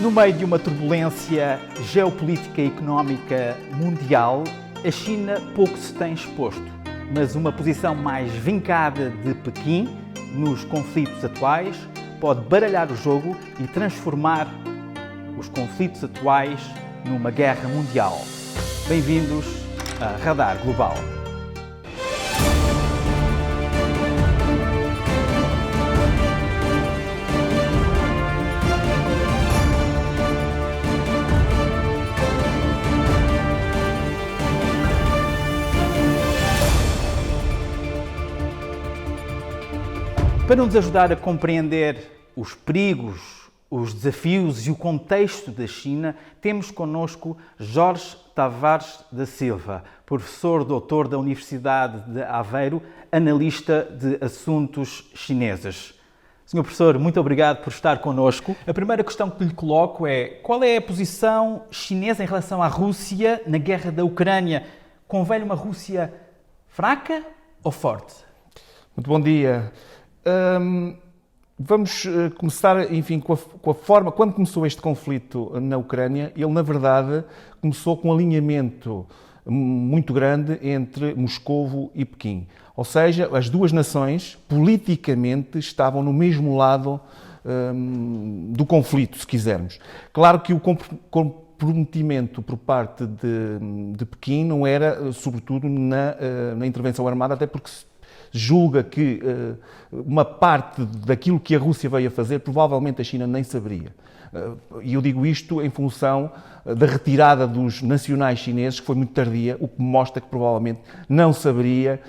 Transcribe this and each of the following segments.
No meio de uma turbulência geopolítica e económica mundial, a China pouco se tem exposto, mas uma posição mais vincada de Pequim nos conflitos atuais pode baralhar o jogo e transformar os conflitos atuais numa guerra mundial. Bem-vindos a Radar Global. Para nos ajudar a compreender os perigos, os desafios e o contexto da China, temos connosco Jorge Tavares da Silva, professor doutor da Universidade de Aveiro, analista de assuntos chineses. Senhor professor, muito obrigado por estar connosco. A primeira questão que lhe coloco é: qual é a posição chinesa em relação à Rússia na guerra da Ucrânia? Convém uma Rússia fraca ou forte? Muito bom dia. Vamos começar, enfim, com a forma... Quando começou este conflito na Ucrânia, ele, na verdade, começou com um alinhamento muito grande entre Moscovo e Pequim. Ou seja, as duas nações, politicamente, estavam no mesmo lado do conflito, se quisermos. Claro que o comprometimento por parte de Pequim não era, sobretudo, na intervenção armada, até porque julga que uma parte daquilo que a Rússia veio a fazer, provavelmente a China nem saberia. E eu digo isto em função da retirada dos nacionais chineses, que foi muito tardia, o que mostra que provavelmente não saberia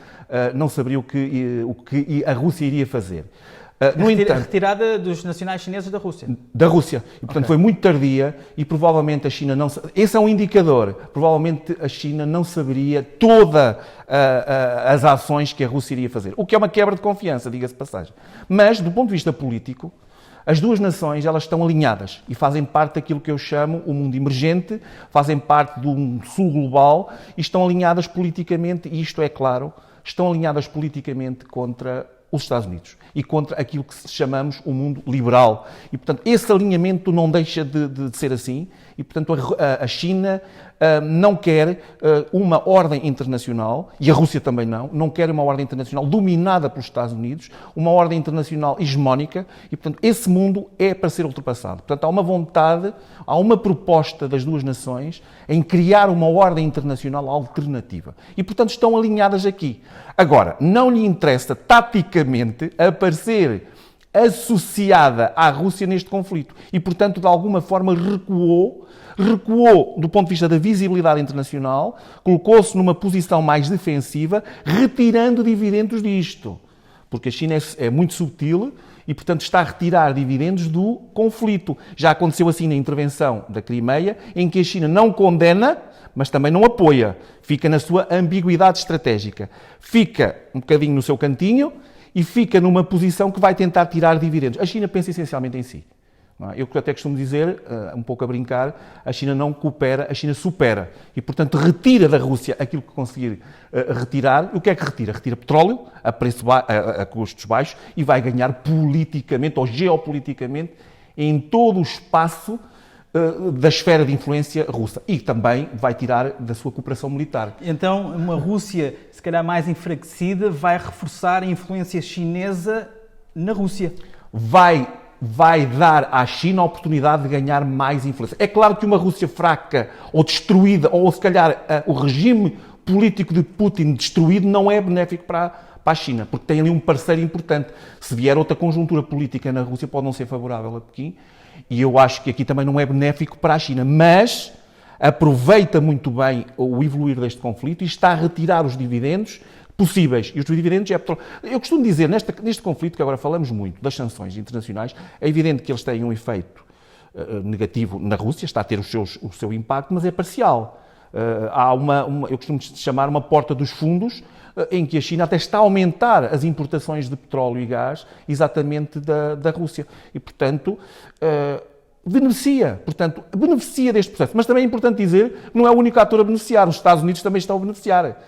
o que a Rússia iria fazer. No entanto, a retirada dos nacionais chineses da Rússia? Da Rússia. E, portanto, foi muito tardia e provavelmente a China não... Esse é um indicador. Provavelmente a China não saberia todas as ações que a Rússia iria fazer. O que é uma quebra de confiança, diga-se de passagem. Mas, do ponto de vista político, as duas nações elas estão alinhadas e fazem parte daquilo que eu chamo o mundo emergente, fazem parte do sul global e estão alinhadas politicamente, e isto é claro, estão alinhadas politicamente contra os Estados Unidos e contra aquilo que chamamos o mundo liberal. E, portanto, esse alinhamento não deixa de ser assim e, portanto, a China não quer uma ordem internacional, e a Rússia também não quer uma ordem internacional dominada pelos Estados Unidos, uma ordem internacional hegemónica, e, portanto, esse mundo é para ser ultrapassado. Portanto, há uma vontade, há uma proposta das duas nações em criar uma ordem internacional alternativa. E, portanto, estão alinhadas aqui. Agora, não lhe interessa taticamente aparecer associada à Rússia neste conflito e, portanto, de alguma forma recuou do ponto de vista da visibilidade internacional, colocou-se numa posição mais defensiva, retirando dividendos disto. Porque a China é muito subtil e, portanto, está a retirar dividendos do conflito. Já aconteceu assim na intervenção da Crimeia, em que a China não condena, mas também não apoia. Fica na sua ambiguidade estratégica. Fica um bocadinho no seu cantinho e fica numa posição que vai tentar tirar dividendos. A China pensa essencialmente em si. Eu até costumo dizer, um pouco a brincar, a China não coopera, a China supera. E, portanto, retira da Rússia aquilo que conseguir retirar. O que é que retira? Retira petróleo a custos baixos e vai ganhar politicamente ou geopoliticamente em todo o espaço da esfera de influência russa. E também vai tirar da sua cooperação militar. Então, uma Rússia, se calhar mais enfraquecida, vai reforçar a influência chinesa na Rússia. Vai dar à China a oportunidade de ganhar mais influência. É claro que uma Rússia fraca ou destruída, ou se calhar o regime político de Putin destruído, não é benéfico para a China, porque tem ali um parceiro importante. Se vier outra conjuntura política na Rússia, pode não ser favorável a Pequim, e eu acho que aqui também não é benéfico para a China, mas aproveita muito bem o evoluir deste conflito e está a retirar os dividendos possíveis. E os dividendos é petróleo. Eu costumo dizer, neste conflito, que agora falamos muito das sanções internacionais, é evidente que eles têm um efeito negativo na Rússia, está a ter o seu impacto, mas é parcial. Há eu costumo chamar uma porta dos fundos, em que a China até está a aumentar as importações de petróleo e gás exatamente da Rússia. E, portanto, beneficia deste processo. Mas também é importante dizer que não é o único ator a beneficiar. Os Estados Unidos também estão a beneficiar.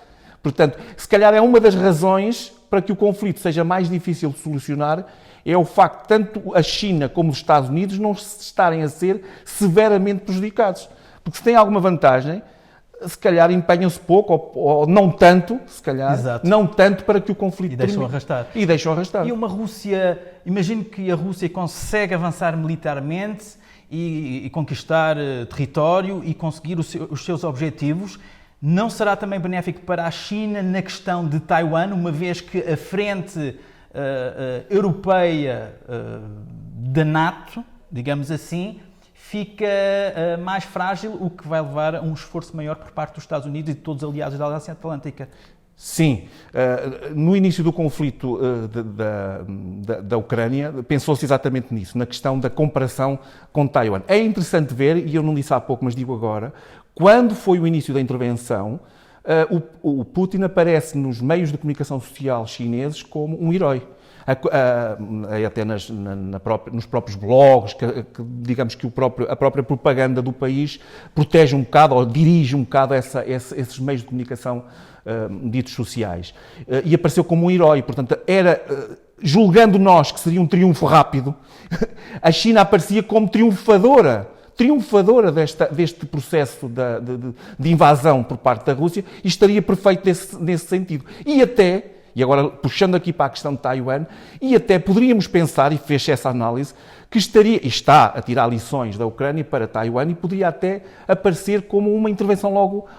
Portanto, se calhar é uma das razões para que o conflito seja mais difícil de solucionar, é o facto de tanto a China como os Estados Unidos não estarem a ser severamente prejudicados. Porque se tem alguma vantagem, se calhar empenham-se pouco, ou não tanto, se calhar, Exato. não tanto para que o conflito deixam arrastar. E deixam arrastar. E uma Rússia, imagino que a Rússia consegue avançar militarmente e conquistar território e conseguir os seus objetivos. Não será também benéfico para a China na questão de Taiwan, uma vez que a frente europeia da NATO, digamos assim, fica mais frágil, o que vai levar a um esforço maior por parte dos Estados Unidos e de todos os aliados da Aliança Atlântica. Sim, no início do conflito da Ucrânia, pensou-se exatamente nisso, na questão da comparação com Taiwan. É interessante ver, e eu não disse há pouco, mas digo agora, quando foi o início da intervenção, o Putin aparece nos meios de comunicação social chineses como um herói. Até nos próprios blogs, digamos que a própria propaganda do país protege um bocado, ou dirige um bocado esses meios de comunicação ditos sociais. E apareceu como um herói, portanto, julgando nós que seria um triunfo rápido, a China aparecia como triunfadora deste processo de invasão por parte da Rússia, e estaria perfeito nesse sentido. E agora puxando aqui para a questão de Taiwan, e até poderíamos pensar, e fez essa análise, que está a tirar lições da Ucrânia para Taiwan e poderia até aparecer como uma intervenção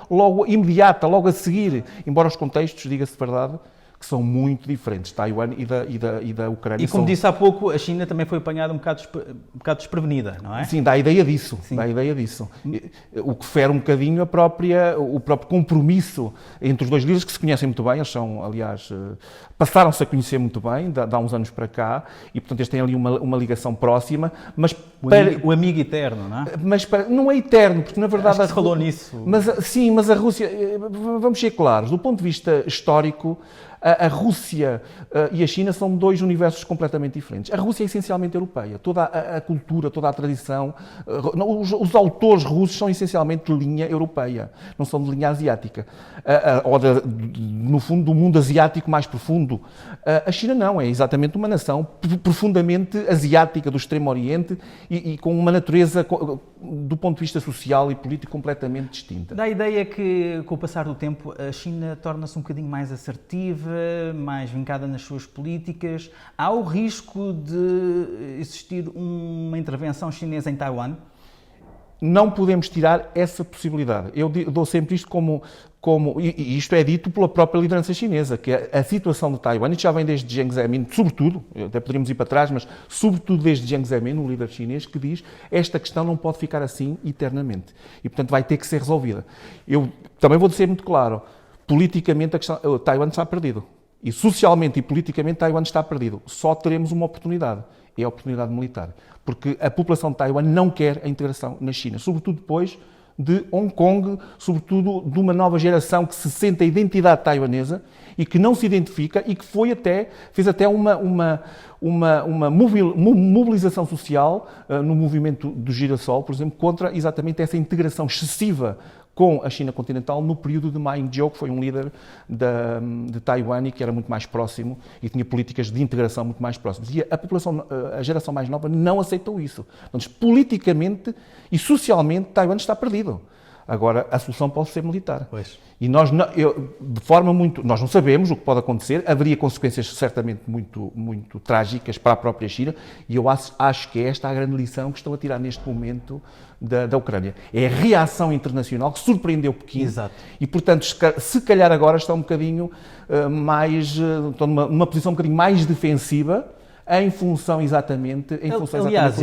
logo imediata, logo a seguir, embora os contextos, diga-se de verdade, que são muito diferentes, Taiwan e da Ucrânia. E como disse há pouco, a China também foi apanhada um bocado desprevenida, não é? Sim, dá a ideia disso. O que fere um bocadinho o próprio compromisso entre os dois líderes, que se conhecem muito bem, eles são, aliás, passaram-se a conhecer muito bem, de há uns anos para cá, e portanto eles têm ali uma ligação próxima, mas... O amigo eterno, não é? Mas não é eterno, porque na verdade... Acho que falou nisso. Mas a Rússia, vamos ser claros, do ponto de vista histórico, a Rússia e a China são dois universos completamente diferentes. A Rússia é essencialmente europeia. Toda a cultura, toda a tradição, os autores russos são essencialmente de linha europeia, não são de linha asiática. No fundo, do mundo asiático mais profundo. A China não, é exatamente uma nação profundamente asiática, do Extremo Oriente, e com uma natureza, do ponto de vista social e político, completamente distinta. Dá a ideia que, com o passar do tempo, a China torna-se um bocadinho mais assertiva, mais vincada nas suas políticas. Há o risco de existir uma intervenção chinesa em Taiwan? Não podemos tirar essa possibilidade. Eu dou sempre isto e isto é dito pela própria liderança chinesa, que a situação de Taiwan, isto já vem desde Jiang Zemin, sobretudo, até poderíamos ir para trás, mas sobretudo desde Jiang Zemin, o líder chinês, que diz esta questão não pode ficar assim eternamente. E, portanto, vai ter que ser resolvida. Eu também vou dizer muito claro, politicamente Taiwan está perdido. E socialmente e politicamente Taiwan está perdido. Só teremos uma oportunidade. É a oportunidade militar. Porque a população de Taiwan não quer a integração na China. Sobretudo depois de Hong Kong, sobretudo de uma nova geração que se sente a identidade taiwanesa e que não se identifica e que fez até uma mobilização social no movimento do Girassol, por exemplo, contra exatamente essa integração excessiva com a China continental no período de Ma Ying-jeou, que foi um líder de Taiwan e que era muito mais próximo e tinha políticas de integração muito mais próximas. E a geração mais nova não aceitou isso. Portanto, politicamente e socialmente, Taiwan está perdido. Agora, a solução pode ser militar. Pois. E nós não sabemos o que pode acontecer, haveria consequências certamente muito, muito trágicas para a própria China, e eu acho que é esta a grande lição que estão a tirar neste momento da Ucrânia. É a reação internacional que surpreendeu Pequim. Exato. E, portanto, se calhar agora está um bocadinho estão numa posição um bocadinho mais defensiva, em função exatamente... Aliás,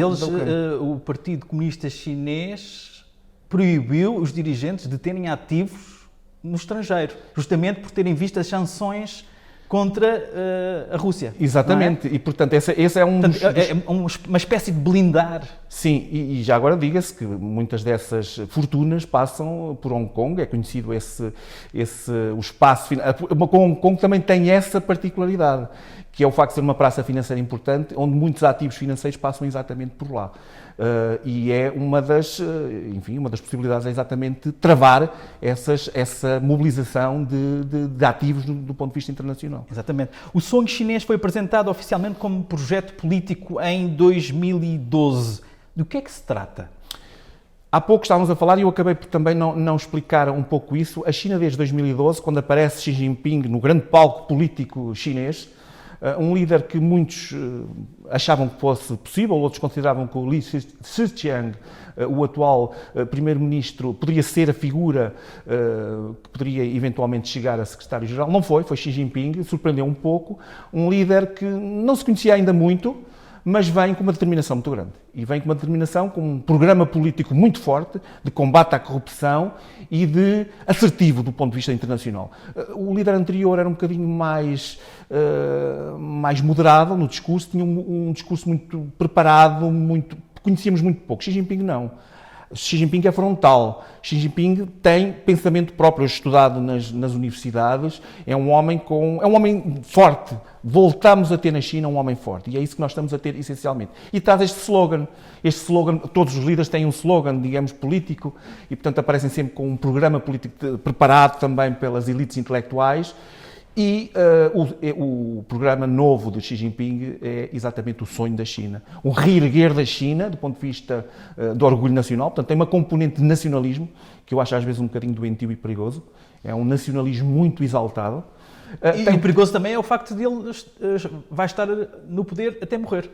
o Partido Comunista Chinês proibiu os dirigentes de terem ativos no estrangeiro, justamente por terem visto as sanções contra a Rússia. Exatamente, e portanto esse é um... uma espécie de blindar. Sim, e já agora diga-se que muitas dessas fortunas passam por Hong Kong, é conhecido o espaço... Hong Kong também tem essa particularidade, que é o facto de ser uma praça financeira importante, onde muitos ativos financeiros passam exatamente por lá. E é uma das possibilidades é exatamente travar essa mobilização de ativos do ponto de vista internacional. Exatamente. O sonho chinês foi apresentado oficialmente como projeto político em 2012. Do que é que se trata? Há pouco estávamos a falar, e eu acabei por também não explicar um pouco isso. A China, desde 2012, quando aparece Xi Jinping no grande palco político chinês, um líder que muitos achavam que fosse possível, outros consideravam que o Li Keqiang, o atual primeiro-ministro, poderia ser a figura que poderia eventualmente chegar a secretário-geral. Não foi Xi Jinping, surpreendeu um pouco. Um líder que não se conhecia ainda muito, mas vem com uma determinação muito grande. E vem com uma determinação, com um programa político muito forte, de combate à corrupção e de assertivo do ponto de vista internacional. O líder anterior era um bocadinho mais moderado no discurso, tinha um discurso muito preparado, conhecíamos muito pouco. Xi Jinping não. Xi Jinping é frontal. Xi Jinping tem pensamento próprio, estudado nas universidades. É um homem forte. Voltamos a ter na China um homem forte. E é isso que nós estamos a ter, essencialmente. E traz este slogan. Este slogan, todos os líderes têm um slogan, digamos, político, e, portanto, aparecem sempre com um programa político preparado também pelas elites intelectuais. E o programa novo de Xi Jinping é exatamente o sonho da China. Um reerguer da China, do ponto de vista do orgulho nacional. Portanto, tem uma componente de nacionalismo, que eu acho às vezes um bocadinho doentio e perigoso. É um nacionalismo muito exaltado. E o perigoso também é o facto de ele vai estar no poder até morrer.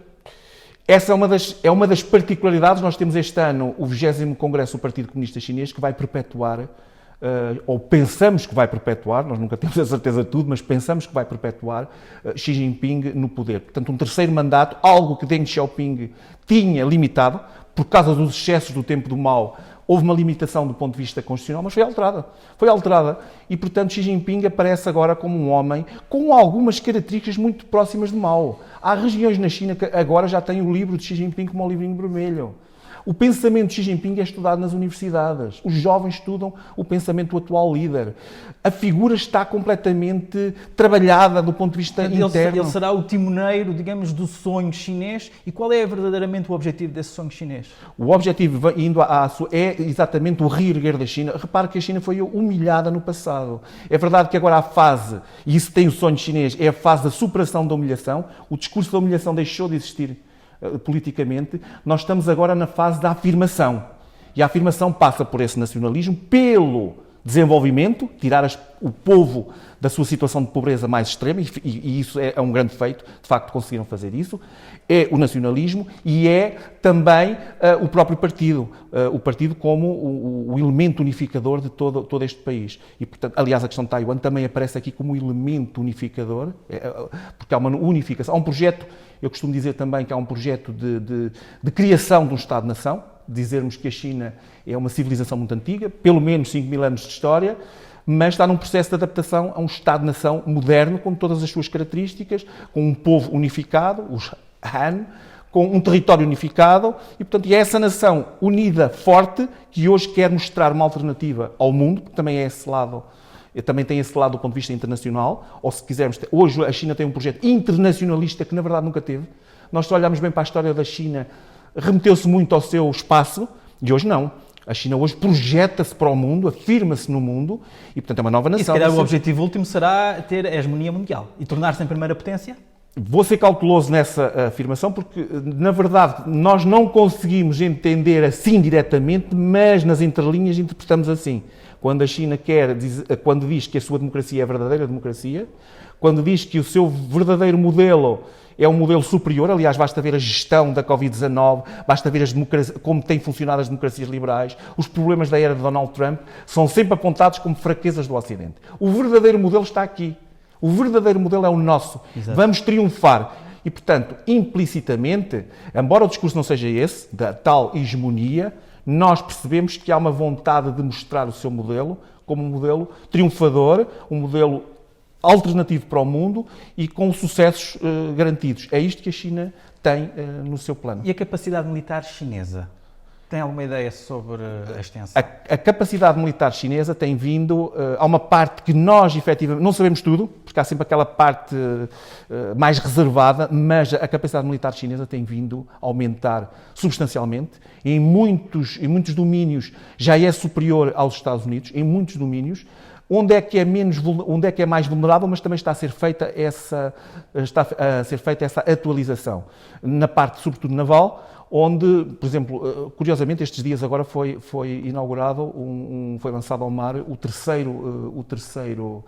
Essa é uma das particularidades. Nós temos este ano o 20º Congresso do Partido Comunista Chinês, que vai perpetuar, ou pensamos que vai perpetuar, nós nunca temos a certeza de tudo, mas pensamos que vai perpetuar Xi Jinping no poder. Portanto, um terceiro mandato, algo que Deng Xiaoping tinha limitado, por causa dos excessos do tempo do Mao. Houve uma limitação do ponto de vista constitucional, mas foi alterada. Foi alterada. E, portanto, Xi Jinping aparece agora como um homem com algumas características muito próximas de Mao. Há regiões na China que agora já têm o livro de Xi Jinping como o livrinho vermelho. O pensamento de Xi Jinping é estudado nas universidades. Os jovens estudam o pensamento do atual líder. A figura está completamente trabalhada do ponto de vista interno. Ele será o timoneiro, digamos, do sonho chinês. E qual é verdadeiramente o objetivo desse sonho chinês? O objetivo é exatamente o reerguer da China. Repare que a China foi humilhada no passado. É verdade que agora há fase, e isso tem o sonho chinês, é a fase da superação da humilhação. O discurso da humilhação deixou de existir politicamente. Nós estamos agora na fase da afirmação. E a afirmação passa por esse nacionalismo, pelo desenvolvimento, tirar o povo da sua situação de pobreza mais extrema, e isso é um grande feito, de facto conseguiram fazer isso, é o nacionalismo e é também o próprio partido, o partido como o elemento unificador de todo este país. E, portanto, aliás, a questão de Taiwan também aparece aqui como elemento unificador, porque há uma unificação, há um projeto, eu costumo dizer também que há um projeto de criação de um Estado-nação, dizermos que a China é uma civilização muito antiga, pelo menos 5.000 anos de história, mas está num processo de adaptação a um Estado-nação moderno, com todas as suas características, com um povo unificado, os Han, com um território unificado, e, portanto, é essa nação unida, forte, que hoje quer mostrar uma alternativa ao mundo, porque também é esse lado, também tem esse lado do ponto de vista internacional, ou se quisermos, hoje a China tem um projeto internacionalista que, na verdade, nunca teve. Nós, se olharmos bem para a história da China, remeteu-se muito ao seu espaço, e hoje não. A China hoje projeta-se para o mundo, afirma-se no mundo, e, portanto, é uma nova nação. E, se calhar, o objetivo último será ter a hegemonia mundial e tornar-se em primeira potência? Vou ser cauteloso nessa afirmação, porque, na verdade, nós não conseguimos entender assim diretamente, mas nas entrelinhas interpretamos assim. Quando a China quando diz que a sua democracia é a verdadeira democracia, quando diz que o seu verdadeiro modelo é um modelo superior, aliás, basta ver a gestão da Covid-19, basta ver como têm funcionado as democracias liberais, os problemas da era de Donald Trump são sempre apontados como fraquezas do Ocidente. O verdadeiro modelo está aqui. O verdadeiro modelo é o nosso. Exato. Vamos triunfar. E, portanto, implicitamente, embora o discurso não seja esse, da tal hegemonia, nós percebemos que há uma vontade de mostrar o seu modelo como um modelo triunfador, um modelo alternativo para o mundo e com sucessos garantidos. É isto que a China tem no seu plano. E a capacidade militar chinesa? Tem alguma ideia sobre a extensão? A capacidade militar chinesa tem vindo... há uma parte parte que nós, efetivamente, não sabemos tudo, porque há sempre aquela parte mais reservada, mas a capacidade militar chinesa tem vindo a aumentar substancialmente. Em muitos domínios já é superior aos Estados Unidos, em muitos domínios. Onde é que é mais vulnerável, mas também está a ser feita essa atualização. Na parte, sobretudo, naval, onde, por exemplo, curiosamente, estes dias agora foi inaugurado, foi lançado ao mar o terceiro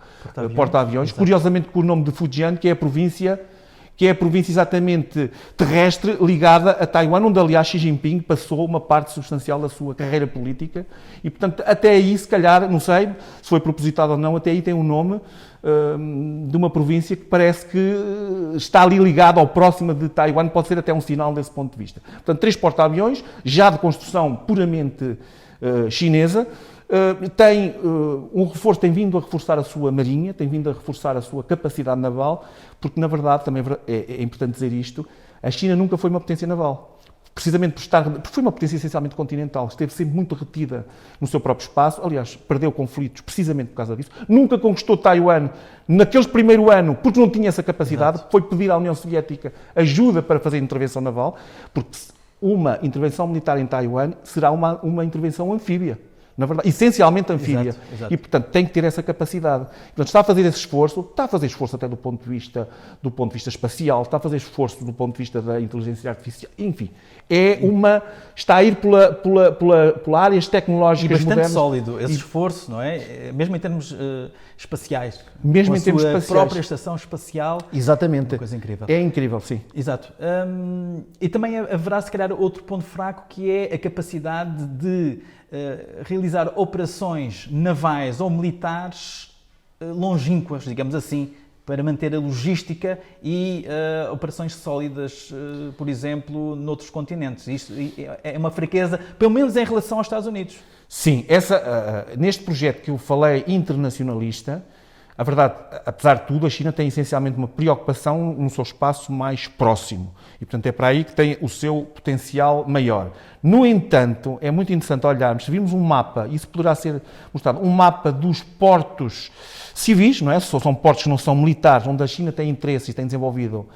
porta-aviões, curiosamente com o nome de Fujian, que é a província exatamente terrestre ligada a Taiwan, onde, aliás, Xi Jinping passou uma parte substancial da sua carreira política e, portanto, até aí, se calhar, não sei se foi propositado ou não, até aí tem um nome de uma província que parece que está ali ligada ou próxima de Taiwan, pode ser até um sinal desse ponto de vista. Portanto, 3 porta-aviões, já de construção puramente chinesa, tem vindo a reforçar a sua marinha, tem vindo a reforçar a sua capacidade naval, porque, na verdade, também é importante dizer isto, a China nunca foi uma potência naval. Precisamente porque foi uma potência essencialmente continental, esteve sempre muito retida no seu próprio espaço, aliás, perdeu conflitos precisamente por causa disso, nunca conquistou Taiwan naquele primeiro ano porque não tinha essa capacidade. Exato. Foi pedir à União Soviética ajuda para fazer intervenção naval, porque uma intervenção militar em Taiwan será uma intervenção anfíbia. Na verdade, essencialmente anfíbia. Exato. E, portanto, tem que ter essa capacidade. Portanto, está a fazer esse esforço, está a fazer esforço até do ponto de vista espacial, está a fazer esforço do ponto de vista da inteligência artificial, enfim. Está a ir pela áreas tecnológicas modernas. E bastante sólido esse esforço, não é? Mesmo em termos espaciais. Mesmo em termos espaciais. A própria estação espacial. Exatamente. Uma coisa incrível. É incrível, sim. Exato. E também haverá, se calhar, outro ponto fraco, que é a capacidade de realizar operações navais ou militares longínquas, digamos assim, para manter a logística e operações sólidas, por exemplo, noutros continentes. Isto é uma fraqueza, pelo menos em relação aos Estados Unidos. Sim, neste projeto que eu falei internacionalista, a verdade, apesar de tudo, a China tem essencialmente uma preocupação no seu espaço mais próximo e, portanto, é para aí que tem o seu potencial maior. No entanto, é muito interessante olharmos, se virmos um mapa, isso poderá ser mostrado, um mapa dos portos civis, não é? São portos que não são militares, onde a China tem interesse e tem desenvolvido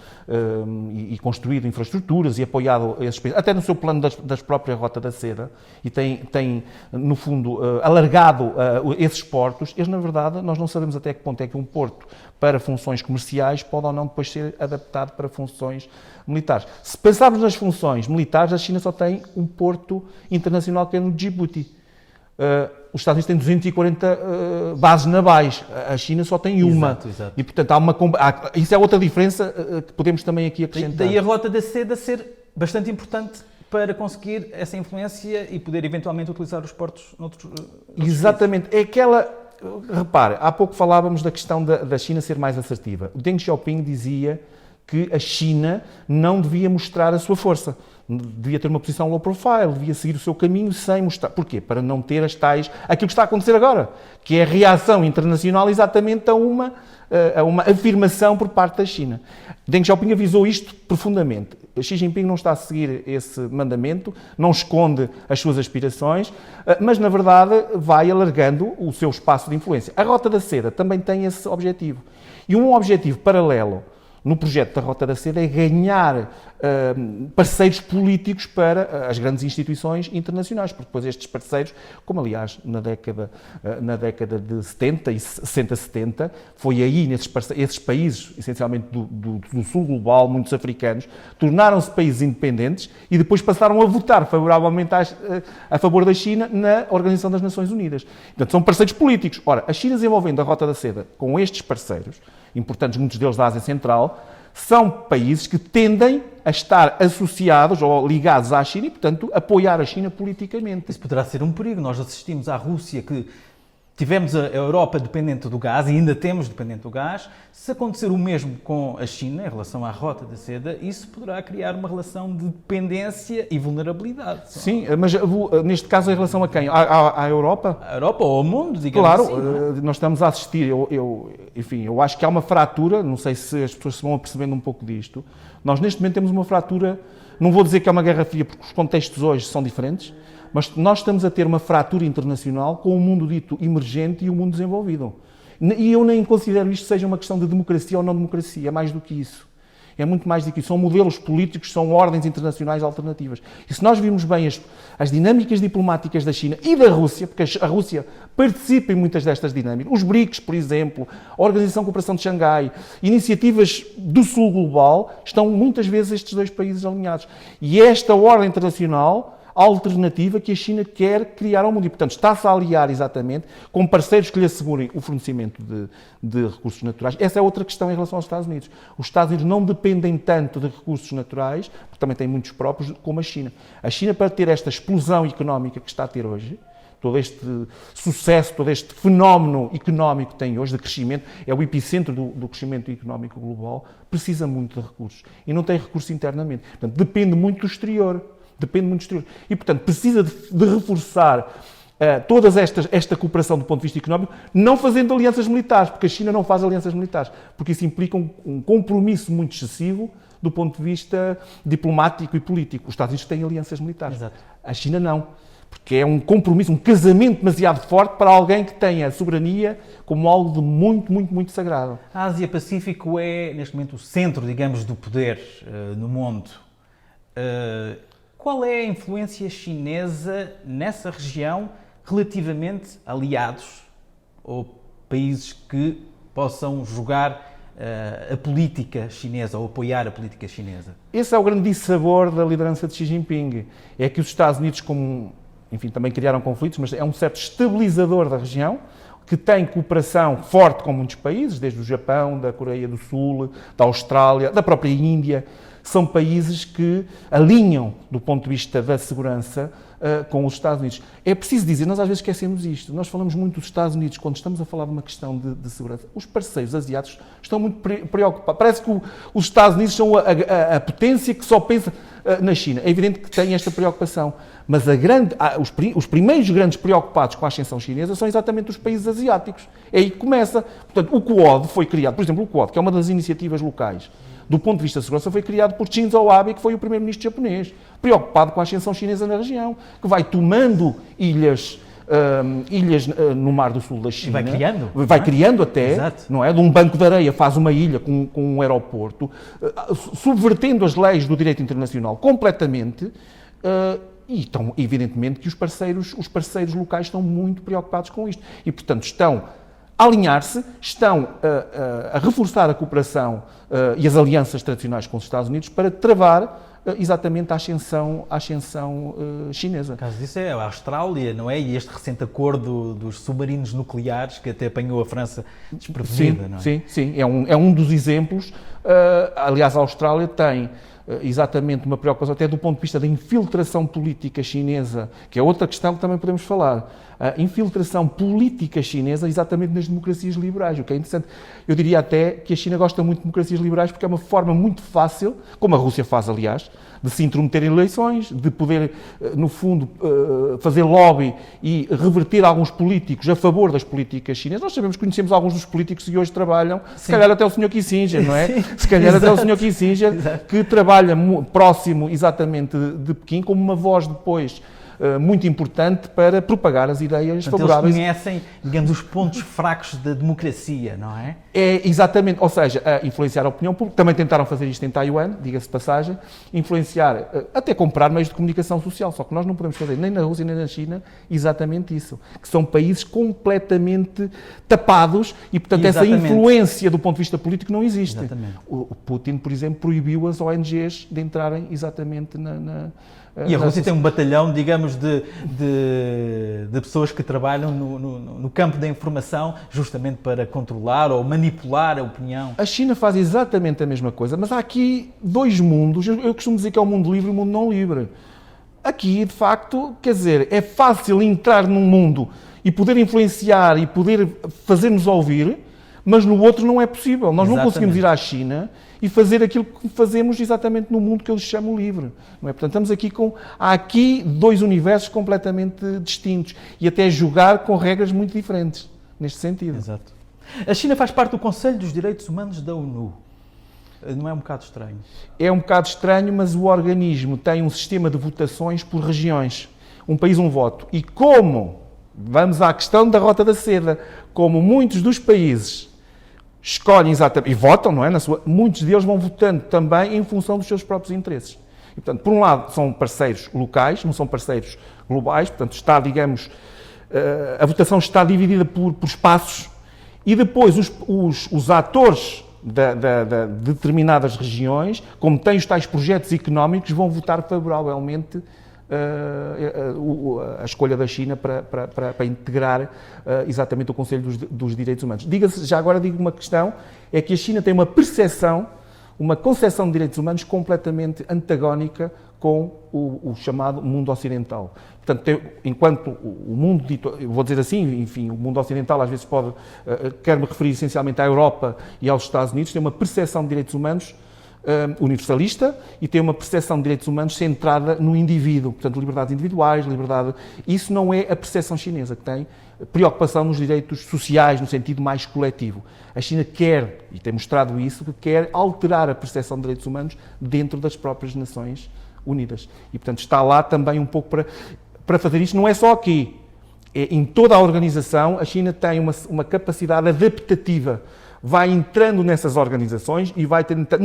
e construído infraestruturas e apoiado esses países, até no seu plano das próprias Rota da Seda, e tem no fundo, alargado esses portos. Eles, na verdade, nós não sabemos até que ponto é que um porto para funções comerciais pode ou não depois ser adaptado para funções militares. Se pensarmos nas funções militares, a China só tem um porto internacional que é no Djibouti. Os Estados Unidos têm 240 bases navais, a China só tem uma. Exato. E, portanto, isso é outra diferença que podemos também aqui acrescentar. Daí a Rota da Seda ser bastante importante para conseguir essa influência e poder eventualmente utilizar os portos noutros Exatamente. É aquela... Repare, há pouco falávamos da questão da China ser mais assertiva. O Deng Xiaoping dizia que a China não devia mostrar a sua força. Devia ter uma posição low profile, devia seguir o seu caminho sem mostrar. Porquê? Para não ter as tais... Aquilo que está a acontecer agora, que é a reação internacional exatamente a uma afirmação por parte da China. Deng Xiaoping avisou isto profundamente. Xi Jinping não está a seguir esse mandamento, não esconde as suas aspirações, mas, na verdade, vai alargando o seu espaço de influência. A Rota da Seda também tem esse objetivo. E um objetivo paralelo no projeto da Rota da Seda é ganhar parceiros políticos para as grandes instituições internacionais, porque depois estes parceiros, como aliás na década de 70 e 60-70, foi aí esses países, essencialmente do sul global, muitos africanos, tornaram-se países independentes e depois passaram a votar favoravelmente a favor da China na Organização das Nações Unidas. Portanto, são parceiros políticos. Ora, a China desenvolvendo a Rota da Seda com estes parceiros, importantes, muitos deles da Ásia Central, são países que tendem a estar associados ou ligados à China e, portanto, apoiar a China politicamente. Isso poderá ser um perigo. Nós assistimos à Rússia, que tivemos a Europa dependente do gás e ainda temos dependente do gás. Se acontecer o mesmo com a China, em relação à Rota da Seda, isso poderá criar uma relação de dependência e vulnerabilidade. Sim, mas neste caso em relação a quem? À Europa? À Europa ou ao mundo, digamos claro, assim. Claro, nós estamos a assistir, enfim, eu acho que há uma fratura, não sei se as pessoas se vão apercebendo um pouco disto. Nós neste momento temos uma fratura, não vou dizer que é uma guerra fria, porque os contextos hoje são diferentes, mas nós estamos a ter uma fratura internacional com o mundo dito emergente e o mundo desenvolvido. E eu nem considero isto seja uma questão de democracia ou não democracia, é mais do que isso. É muito mais do que isso. São modelos políticos, são ordens internacionais alternativas. E se nós virmos bem as dinâmicas diplomáticas da China e da Rússia, porque a Rússia participa em muitas destas dinâmicas, os BRICS, por exemplo, a Organização de Cooperação de Xangai, iniciativas do Sul Global, estão muitas vezes estes dois países alinhados. E esta ordem internacional alternativa que a China quer criar ao mundo. E, portanto, está-se a aliar exatamente com parceiros que lhe assegurem o fornecimento de recursos naturais. Essa é outra questão em relação aos Estados Unidos. Os Estados Unidos não dependem tanto de recursos naturais, porque também têm muitos próprios, como a China. A China, para ter esta explosão económica que está a ter hoje, todo este sucesso, todo este fenómeno económico que tem hoje, de crescimento, é o epicentro do crescimento económico global, precisa muito de recursos. E não tem recursos internamente. Portanto, depende muito do exterior. Depende muito do exterior. E, portanto, precisa de reforçar toda esta cooperação do ponto de vista económico, não fazendo alianças militares, porque a China não faz alianças militares, porque isso implica um compromisso muito excessivo do ponto de vista diplomático e político. Os Estados Unidos têm alianças militares. Exato. A China não, porque é um compromisso, um casamento demasiado forte para alguém que tenha a soberania como algo de muito, muito, muito sagrado. A Ásia-Pacífico é, neste momento, o centro, digamos, do poder no mundo. Qual é a influência chinesa nessa região relativamente a aliados ou países que possam jogar a política chinesa ou apoiar a política chinesa? Esse é o grande dissabor da liderança de Xi Jinping. É que os Estados Unidos, enfim, também criaram conflitos, mas é um certo estabilizador da região, que tem cooperação forte com muitos países, desde o Japão, da Coreia do Sul, da Austrália, da própria Índia. São países que alinham, do ponto de vista da segurança, com os Estados Unidos. É preciso dizer, nós às vezes esquecemos isto, nós falamos muito dos Estados Unidos quando estamos a falar de uma questão de segurança. Os parceiros asiáticos estão muito preocupados. Parece que os Estados Unidos são a potência que só pensa na China. É evidente que tem esta preocupação, mas os primeiros grandes preocupados com a ascensão chinesa são exatamente os países asiáticos. É aí que começa. Portanto, o Quad foi criado, por exemplo, o Quad, que é uma das iniciativas locais, do ponto de vista da segurança, foi criado por Shinzo Abe, que foi o primeiro-ministro japonês, preocupado com a ascensão chinesa na região, que vai tomando ilhas no Mar do Sul da China. E vai criando. Vai criando até, Exato. não é? De um banco de areia faz uma ilha com um aeroporto, subvertendo as leis do direito internacional completamente, e estão, evidentemente, que os parceiros locais estão muito preocupados com isto. E, portanto, estão a alinhar-se, estão a reforçar a cooperação e as alianças tradicionais com os Estados Unidos para travar exatamente a ascensão chinesa. O caso disso é a Austrália, não é? E este recente acordo dos submarinos nucleares que até apanhou a França desprotegida, não é? Sim. É um dos exemplos. Aliás, a Austrália tem exatamente uma preocupação até do ponto de vista da infiltração política chinesa, que é outra questão que também podemos falar. A infiltração política chinesa exatamente nas democracias liberais, o que é interessante. Eu diria até que a China gosta muito de democracias liberais porque é uma forma muito fácil, como a Rússia faz, aliás, de se intrometer em eleições, de poder, no fundo, fazer lobby e reverter alguns políticos a favor das políticas chinesas. Nós sabemos, conhecemos alguns dos políticos que hoje trabalham, sim, se calhar até o Sr. Kissinger, não é? Sim, se calhar exato, até o Sr. Kissinger, exato, que trabalha próximo exatamente de Pequim, como uma voz depois muito importante para propagar as ideias favoráveis. Eles conhecem, digamos, os pontos fracos da democracia, não é? É, exatamente, ou seja, influenciar a opinião pública. Também tentaram fazer isto em Taiwan, diga-se de passagem, influenciar, até comprar meios de comunicação social, só que nós não podemos fazer nem na Rússia nem na China exatamente isso, que são países completamente tapados e, portanto, exatamente, essa influência do ponto de vista político não existe. Exatamente. O Putin, por exemplo, proibiu as ONGs de entrarem exatamente E a Rússia tem um batalhão, digamos, de pessoas que trabalham no campo da informação justamente para controlar ou manipular a opinião. A China faz exatamente a mesma coisa, mas há aqui dois mundos. Eu costumo dizer que é o mundo livre e o mundo não livre. Aqui, de facto, quer dizer, é fácil entrar num mundo e poder influenciar e poder fazer-nos ouvir, mas no outro não é possível. Nós não conseguimos ir à China e fazer aquilo que fazemos exatamente no mundo que eles chamam livre. Não é? Portanto, há aqui dois universos completamente distintos e até jogar com regras muito diferentes, neste sentido. Exato. A China faz parte do Conselho dos Direitos Humanos da ONU. Não é um bocado estranho? É um bocado estranho, mas o organismo tem um sistema de votações por regiões. Um país, um voto. E como vamos à questão da Rota da Seda. Como muitos dos países escolhem exatamente, e votam, não é? Muitos deles vão votando também em função dos seus próprios interesses. E, portanto, por um lado, são parceiros locais, não são parceiros globais, portanto, está, digamos, a votação está dividida por espaços, e depois os atores de determinadas regiões, como têm os tais projetos económicos, vão votar favoravelmente a escolha da China para integrar exatamente o Conselho dos Direitos Humanos. Diga-se, já agora digo uma questão, é que a China tem uma concepção de direitos humanos completamente antagónica com o chamado mundo ocidental. Portanto, enquanto o mundo dito, eu vou dizer assim, enfim, o mundo ocidental às vezes quer-me referir essencialmente à Europa e aos Estados Unidos, tem uma percepção de direitos humanos universalista e tem uma percepção de direitos humanos centrada no indivíduo, portanto, liberdades individuais, liberdade... Isso não é a percepção chinesa, que tem preocupação nos direitos sociais, no sentido mais coletivo. A China quer, e tem mostrado isso, que quer alterar a percepção de direitos humanos dentro das próprias Nações Unidas. E, portanto, está lá também um pouco para fazer isto. Não é só aqui. Em toda a organização, a China tem uma capacidade adaptativa. Vai entrando nessas organizações e vai tentar...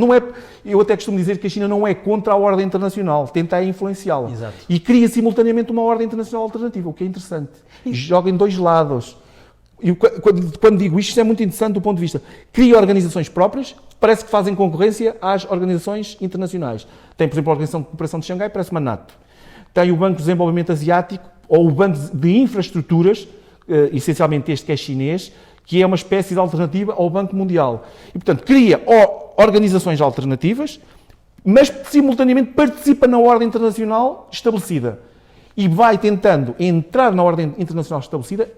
Eu até costumo dizer que a China não é contra a ordem internacional, tenta influenciá-la. Exato. E cria simultaneamente uma ordem internacional alternativa, o que é interessante. Joga em dois lados. E quando digo isto é muito interessante do ponto de vista. Cria organizações próprias, parece que fazem concorrência às organizações internacionais. Tem, por exemplo, a Organização de Cooperação de Xangai, parece uma NATO. Tem o Banco de Desenvolvimento Asiático, ou o Banco de Infraestruturas, essencialmente este que é chinês, que é uma espécie de alternativa ao Banco Mundial. E, portanto, cria organizações alternativas, mas simultaneamente participa na ordem internacional estabelecida. E vai tentando entrar na ordem internacional estabelecida,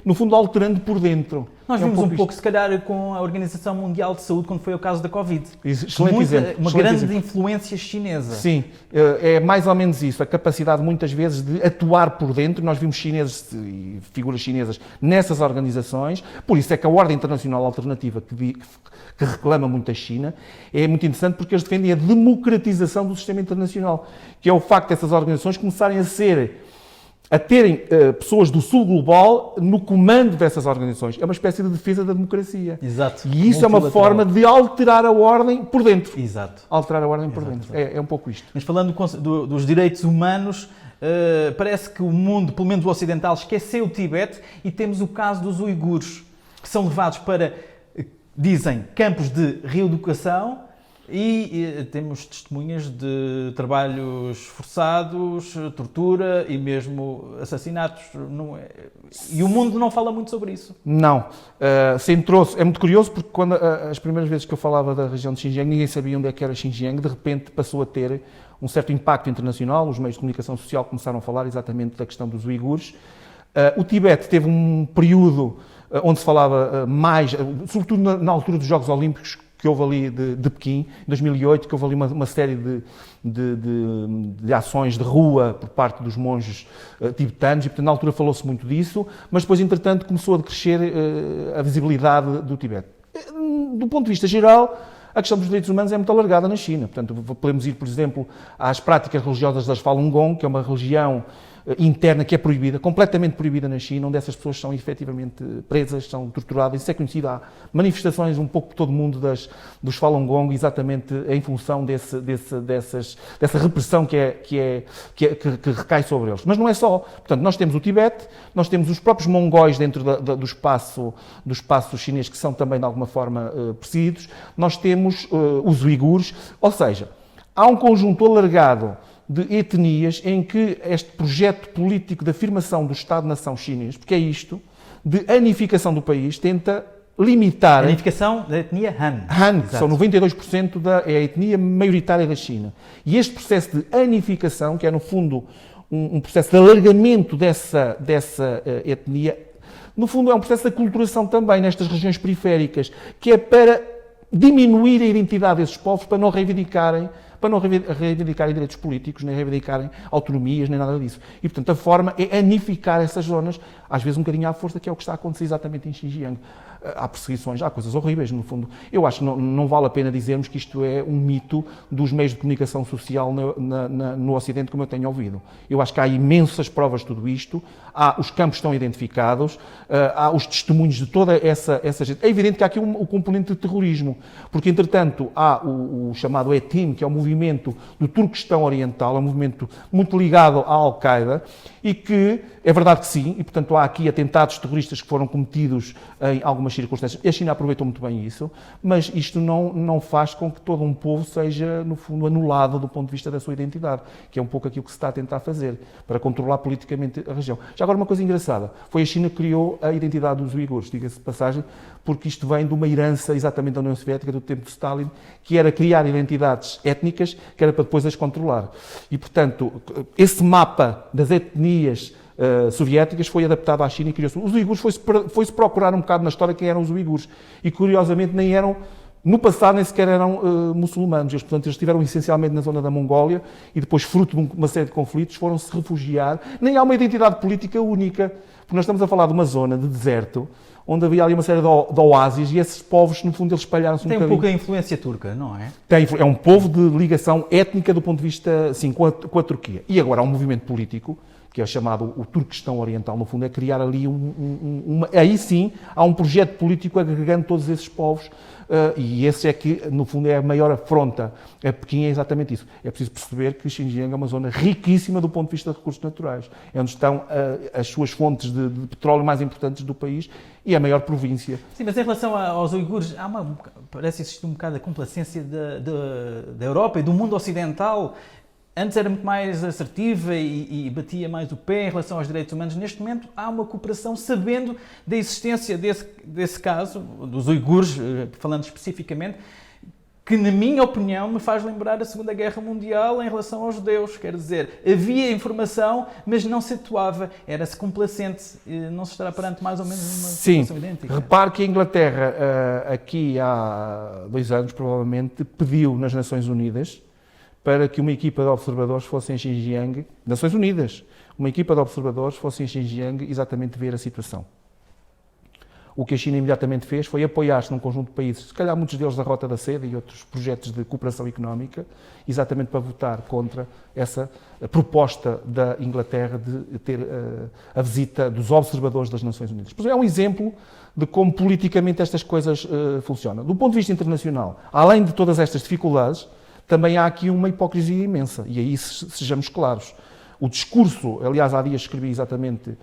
no fundo, alterando por dentro. Nós vimos um pouco, se calhar, com a Organização Mundial de Saúde, quando foi o caso da Covid. Excelente exemplo. Uma grande influência chinesa. Sim, é mais ou menos isso. A capacidade, muitas vezes, de atuar por dentro. Nós vimos chineses e figuras chinesas nessas organizações. Por isso é que a Ordem Internacional Alternativa, que reclama muito a China, é muito interessante porque eles defendem a democratização do sistema internacional, que é o facto dessas organizações começarem a terem pessoas do sul global no comando dessas organizações. É uma espécie de defesa da democracia. Exato. E isso é uma forma de alterar a ordem por dentro. Exato. Alterar a ordem por dentro. É um pouco isto. Mas falando dos direitos humanos, parece que o mundo, pelo menos o ocidental, esqueceu o Tibete e temos o caso dos uigures, que são levados para, dizem, campos de reeducação. E temos testemunhas de trabalhos forçados, tortura e mesmo assassinatos. E o mundo não fala muito sobre isso. Não. Centrou-se. É muito curioso porque quando as primeiras vezes que eu falava da região de Xinjiang, ninguém sabia onde é que era Xinjiang. De repente passou a ter um certo impacto internacional. Os meios de comunicação social começaram a falar exatamente da questão dos uigures. O Tibete teve um período onde se falava mais, sobretudo na altura dos Jogos Olímpicos, que houve ali de Pequim, em 2008, que houve ali uma série de ações de rua por parte dos monges tibetanos, e portanto na altura falou-se muito disso, mas depois entretanto começou a crescer a visibilidade do Tibete. Do ponto de vista geral, a questão dos direitos humanos é muito alargada na China, portanto podemos ir, por exemplo, às práticas religiosas das Falun Gong, que é uma religião interna que é proibida, completamente proibida na China, onde essas pessoas são efetivamente presas, são torturadas. Isso é conhecido. Há manifestações um pouco por todo o mundo dos Falun Gong, exatamente em função dessa repressão que recai sobre eles. Mas não é só. Portanto, nós temos o Tibete, nós temos os próprios mongóis dentro do espaço chinês, que são também de alguma forma perseguidos, nós temos os uigures, ou seja, há um conjunto alargado de etnias em que este projeto político de afirmação do Estado-nação chinês, porque é isto, de anificação do país, tenta limitar... A unificação da etnia Han. Han, que são 92% é a etnia maioritária da China. E este processo de anificação, que é no fundo um processo de alargamento dessa etnia, no fundo é um processo de aculturação também nestas regiões periféricas, que é para diminuir a identidade desses povos, para não reivindicarem direitos políticos, nem reivindicarem autonomias, nem nada disso. E, portanto, a forma é anificar essas zonas, às vezes um bocadinho à força, que é o que está a acontecer exatamente em Xinjiang. há perseguições, há coisas horríveis, no fundo. Eu acho que não vale a pena dizermos que isto é um mito dos meios de comunicação social no Ocidente, como eu tenho ouvido. Eu acho que há imensas provas de tudo isto, os campos estão identificados, há os testemunhos de toda essa gente. É evidente que há aqui o componente de terrorismo, porque, entretanto, há o chamado ETIM, que é o movimento do Turquestão Oriental, é um movimento muito ligado à Al-Qaeda, e que, é verdade que sim, e, portanto, há aqui atentados terroristas que foram cometidos em algumas circunstâncias. A China aproveitou muito bem isso, mas isto não faz com que todo um povo seja, no fundo, anulado do ponto de vista da sua identidade, que é um pouco aquilo que se está a tentar fazer, para controlar politicamente a região. Já agora, uma coisa engraçada, foi a China que criou a identidade dos uigures, diga-se de passagem, porque isto vem de uma herança exatamente da União Soviética, do tempo de Stalin, que era criar identidades étnicas, que era para depois as controlar. E, portanto, esse mapa das etnias soviéticas foi adaptado à China e criou-se. Os uigures foi-se procurar um bocado na história quem eram os uigures. E, curiosamente, nem eram... No passado nem sequer eram muçulmanos, portanto eles estiveram essencialmente na zona da Mongólia e depois, fruto de uma série de conflitos, foram-se refugiar. Nem há uma identidade política única, porque nós estamos a falar de uma zona de deserto, onde havia ali uma série de oásis e esses povos, no fundo, eles espalharam-se um bocadinho. Tem um pouco a influência turca, não é? É um povo de ligação étnica do ponto de vista, assim, com a Turquia. E agora há um movimento político, que é chamado o Turquestão Oriental, no fundo, é criar ali aí sim, há um projeto político agregando todos esses povos, e esse é que, no fundo, é a maior afronta a Pequim, é exatamente isso. É preciso perceber que Xinjiang é uma zona riquíssima do ponto de vista de recursos naturais, é onde estão as suas fontes de petróleo mais importantes do país e a maior província. Sim, mas em relação aos uigures, parece existir um bocado a complacência da Europa e do mundo ocidental. Antes era muito mais assertiva e batia mais o pé em relação aos direitos humanos. Neste momento há uma cooperação, sabendo da existência desse caso, dos uigures, falando especificamente, que, na minha opinião, me faz lembrar a Segunda Guerra Mundial em relação aos judeus. Quer dizer, havia informação, mas não se atuava. Era-se complacente. Não se estará perante mais ou menos uma situação idêntica. Sim. Repare que a Inglaterra, aqui há 2 anos, provavelmente, pediu nas Nações Unidas para que uma equipa de observadores fosse em Xinjiang, Nações Unidas, uma equipa de observadores fosse em Xinjiang exatamente ver a situação. O que a China imediatamente fez foi apoiar-se num conjunto de países, se calhar muitos deles da Rota da Seda e outros projetos de cooperação económica, exatamente para votar contra essa proposta da Inglaterra de ter a visita dos observadores das Nações Unidas. É um exemplo de como politicamente estas coisas funcionam. Do ponto de vista internacional, além de todas estas dificuldades, também há aqui uma hipocrisia imensa, e aí sejamos claros. O discurso, aliás, há dias escrevi exatamente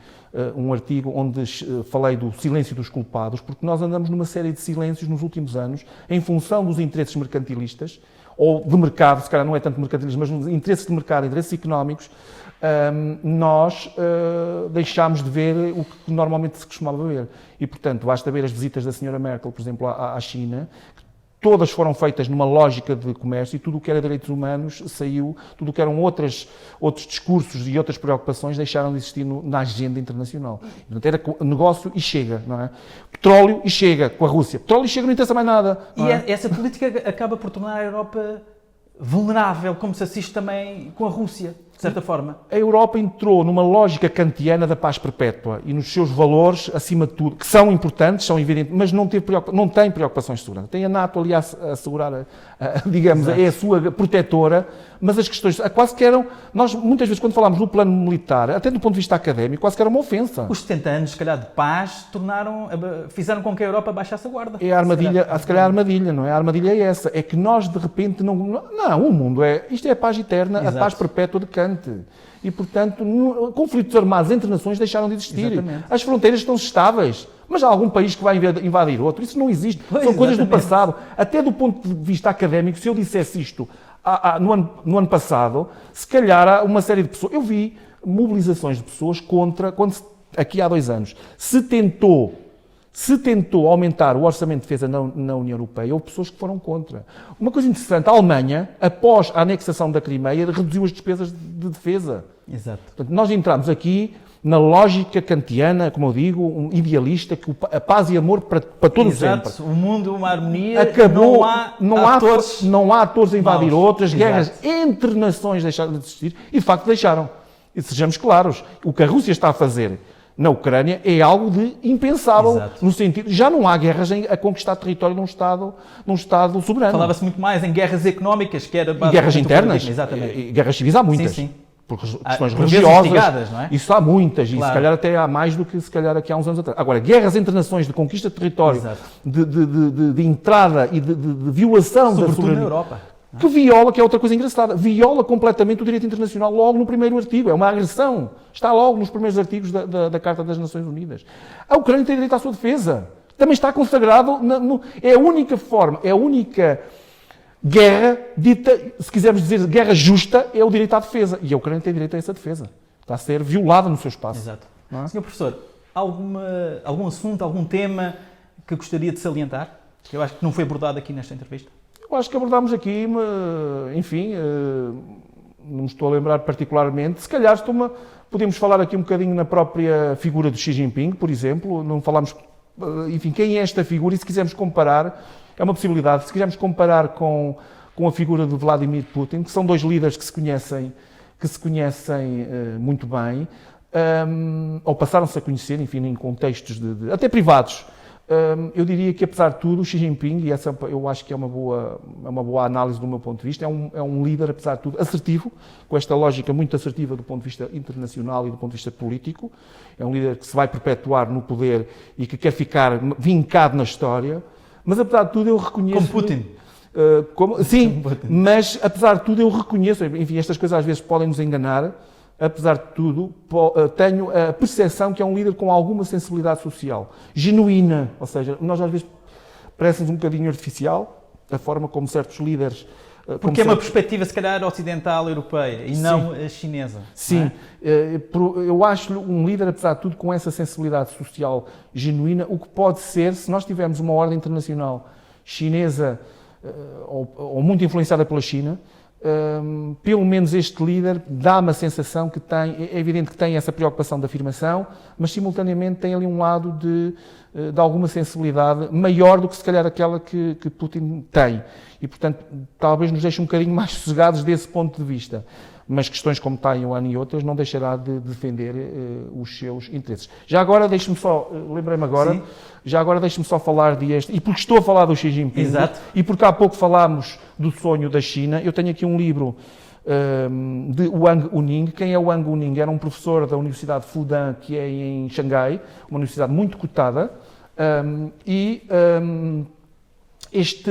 um artigo onde falei do silêncio dos culpados, porque nós andamos numa série de silêncios nos últimos anos, em função dos interesses mercantilistas, ou de mercado, se calhar não é tanto mercantilismo, mas nos interesses de mercado, interesses económicos, nós deixámos de ver o que normalmente se costumava ver. E, portanto, basta ver as visitas da senhora Merkel, por exemplo, à China. Todas foram feitas numa lógica de comércio e tudo o que era direitos humanos saiu, tudo o que eram outros discursos e outras preocupações deixaram de existir na agenda internacional. Portanto, era negócio e chega, não é? Petróleo e chega com a Rússia. Petróleo e chega, não interessa mais nada. E essa política acaba por tornar a Europa vulnerável, como se assiste também com a Rússia, de certa forma. A Europa entrou numa lógica kantiana da paz perpétua e nos seus valores, acima de tudo, que são importantes, são evidentes, mas não tem preocupações de segurança. Tem a NATO ali a assegurar, digamos, é a sua protetora, mas as questões quase que eram, nós muitas vezes quando falamos no plano militar, até do ponto de vista académico, quase que era uma ofensa. Os 70 anos, se calhar, de paz fizeram com que a Europa baixasse a guarda. É a armadilha, se calhar a armadilha, não é? A armadilha é essa, é que nós de repente não, o mundo isto é a paz eterna, exato. A paz perpétua de Kant. E, portanto, conflitos armados entre nações deixaram de existir. Exatamente. As fronteiras estão estáveis. Mas há algum país que vai invadir outro? Isso não existe. Pois, são coisas do passado. Até do ponto de vista académico, se eu dissesse isto no ano passado, se calhar há uma série de pessoas... Eu vi mobilizações de pessoas contra... Aqui há 2 anos, se tentou aumentar o orçamento de defesa na União Europeia, houve pessoas que foram contra. Uma coisa interessante, a Alemanha, após a anexação da Crimeia, reduziu as despesas de defesa. Exato. Portanto, nós entramos aqui na lógica kantiana, como eu digo, um idealista, que a paz e amor para todo Exato. sempre. O mundo, uma harmonia, acabou, não há atores a invadir maus. outras, Exato. guerras entre nações deixaram de existir, e de facto deixaram. E sejamos claros, o que a Rússia está a fazer na Ucrânia é algo de impensável. Exato. No sentido, já não há guerras a conquistar território num Estado soberano. Falava-se muito mais em guerras económicas, que era E guerras internas. Exatamente. E guerras civis há muitas. Sim, sim. Por questões por vezes religiosas. instigadas, não é? Isso há muitas. E Claro. se calhar até há mais do que se calhar aqui há uns anos atrás. Agora, guerras entre nações de conquista de território, Exato. de entrada e de violação da Sobretudo na soberania. Europa. Que viola, que é outra coisa engraçada, viola completamente o direito internacional logo no primeiro artigo. É uma agressão. Está logo nos primeiros artigos da Carta das Nações Unidas. A Ucrânia tem direito à sua defesa. Também está consagrado, é a única forma, é a única guerra dita, se quisermos dizer guerra justa, é o direito à defesa. E a Ucrânia tem direito a essa defesa. Está a ser violada no seu espaço. Exato. Não é? Senhor Professor, algum assunto, algum tema que gostaria de salientar? Que eu acho que não foi abordado aqui nesta entrevista. Eu acho que abordámos aqui, enfim, não me estou a lembrar particularmente. Se calhar podemos falar aqui um bocadinho na própria figura do Xi Jinping, por exemplo. Não falámos, enfim, quem é esta figura e se quisermos comparar, é uma possibilidade, se quisermos comparar com a figura de Vladimir Putin, que são dois líderes que se conhecem muito bem, ou passaram-se a conhecer, enfim, em contextos até privados. Eu diria que, apesar de tudo, o Xi Jinping, e essa eu acho que é uma boa análise do meu ponto de vista, é um líder, apesar de tudo, assertivo, com esta lógica muito assertiva do ponto de vista internacional e do ponto de vista político. É um líder que se vai perpetuar no poder e que quer ficar vincado na história, mas, apesar de tudo, eu reconheço... Como Putin. Sim, mas, apesar de tudo, eu reconheço, enfim, estas coisas às vezes podem nos enganar, apesar de tudo, tenho a percepção que é um líder com alguma sensibilidade social, genuína, ou seja, nós às vezes parece-nos um bocadinho artificial, a forma como certos líderes... Porque é uma perspectiva, se calhar, ocidental, europeia, e não a chinesa. Sim, eu acho um líder, apesar de tudo, com essa sensibilidade social genuína, o que pode ser, se nós tivermos uma ordem internacional chinesa ou muito influenciada pela China, pelo menos este líder dá-me a sensação que é evidente que tem essa preocupação de afirmação, mas simultaneamente tem ali um lado de alguma sensibilidade maior do que se calhar aquela que Putin tem. E, portanto, talvez nos deixe um bocadinho mais sossegados desse ponto de vista. Mas questões como Taiwan e outras não deixará de defender os seus interesses. Já agora, lembrei-me agora, Sim. já agora deixe-me só falar e porque estou a falar do Xi Jinping, Exato. e porque há pouco falámos do sonho da China, eu tenho aqui um livro de Wang Huning. Quem é o Wang Huning? Era um professor da Universidade de Fudan, que é em Xangai, uma universidade muito cotada, este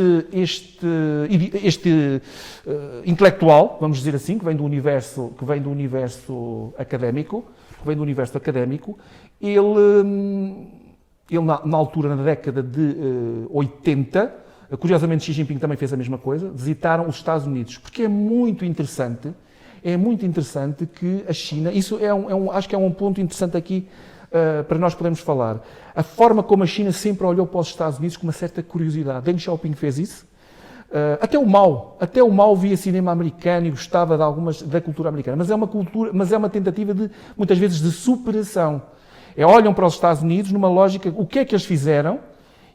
intelectual, vamos dizer assim, que vem do universo académico, ele na altura, na década de 80, curiosamente Xi Jinping também fez a mesma coisa, visitaram os Estados Unidos, porque é muito interessante que a China, isso acho que é um ponto interessante aqui para nós podermos falar. A forma como a China sempre olhou para os Estados Unidos com uma certa curiosidade. Deng Xiaoping fez isso. Até o Mao via cinema americano e gostava da cultura americana, mas é uma tentativa muitas vezes de superação. Olham para os Estados Unidos numa lógica, o que é que eles fizeram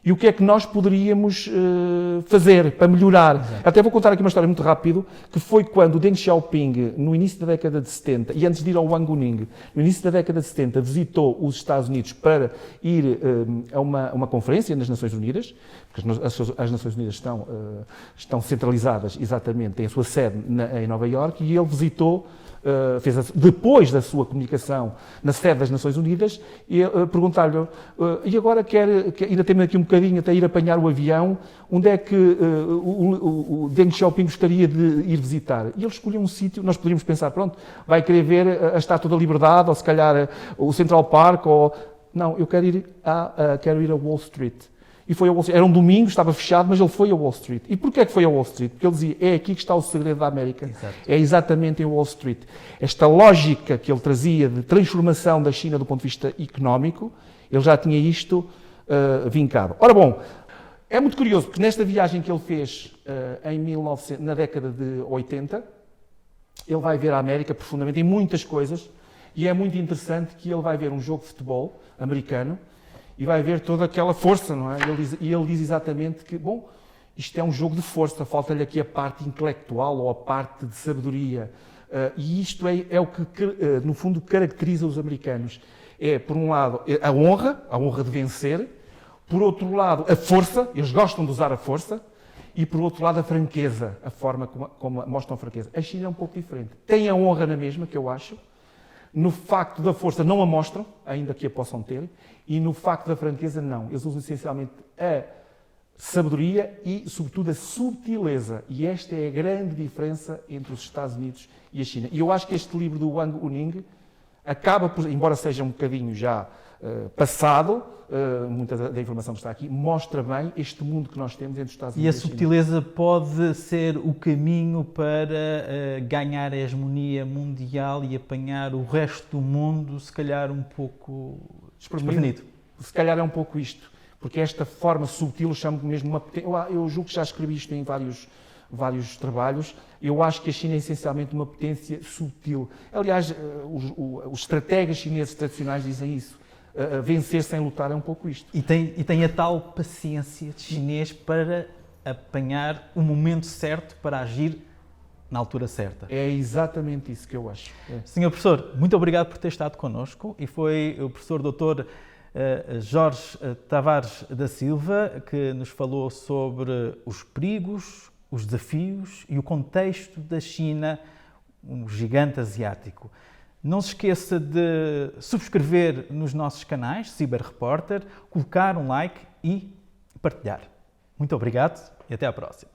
e o que é que nós poderíamos fazer para melhorar. Exato. Até vou contar aqui uma história muito rápido, que foi quando o Deng Xiaoping, no início da década de 70, e antes de ir ao Wang Huning, no início da década de 70, visitou os Estados Unidos para ir a uma conferência nas Nações Unidas, porque as Nações Unidas estão centralizadas exatamente, têm a sua sede em Nova Iorque, e ele visitou, depois da sua comunicação na sede das Nações Unidas, e perguntar-lhe, e agora ainda temos aqui um bocadinho até ir apanhar o avião, onde é que o Deng Xiaoping gostaria de ir visitar? E ele escolheu um sítio, nós poderíamos pensar, pronto, vai querer ver a Estátua da Liberdade, ou se calhar o Central Park, não, eu quero ir a Wall Street. E foi a Wall Street. Era um domingo, estava fechado, mas ele foi a Wall Street. E porquê é que foi a Wall Street? Porque ele dizia, é aqui que está o segredo da América. Exato. É exatamente em Wall Street. Esta lógica que ele trazia de transformação da China do ponto de vista económico, ele já tinha isto vincado. Ora bom, é muito curioso, porque nesta viagem que ele fez na década de 80, ele vai ver a América profundamente em muitas coisas, e é muito interessante que ele vai ver um jogo de futebol americano, e vai ver toda aquela força, não é? Ele diz exatamente que, bom, isto é um jogo de força, falta-lhe aqui a parte intelectual ou a parte de sabedoria E isto é o que, no fundo, caracteriza os americanos. É, por um lado, a honra de vencer, por outro lado, a força, eles gostam de usar a força, e por outro lado, a franqueza, a forma como mostram a franqueza. A China é um pouco diferente. Tem a honra na mesma, que eu acho, no facto da força não a mostram, ainda que a possam ter, e no facto da franqueza não. Eles usam essencialmente a sabedoria e, sobretudo, a subtileza. E esta é a grande diferença entre os Estados Unidos e a China. E eu acho que este livro do Wang Huning acaba por, embora seja um bocadinho já passado, muita da informação que está aqui, mostra bem este mundo que nós temos entre os Estados Unidos e a subtileza pode ser o caminho para ganhar a hegemonia mundial e apanhar o resto do mundo, se calhar um pouco desprevenido. Se calhar é um pouco isto, porque esta forma subtil, eu chamo mesmo uma... Eu julgo que já escrevi isto em vários trabalhos. Eu acho que a China é essencialmente uma potência subtil. Aliás, os estrategas chineses tradicionais dizem isso. Vencer sem lutar é um pouco isto. E tem a tal paciência de chinês para apanhar o momento certo para agir na altura certa. É exatamente isso que eu acho. Senhor professor, muito obrigado por ter estado connosco, e foi o professor Dr. Jorge Tavares da Silva que nos falou sobre os perigos, os desafios e o contexto da China, um gigante asiático. Não se esqueça de subscrever nos nossos canais, Cyber Repórter, colocar um like e partilhar. Muito obrigado e até à próxima.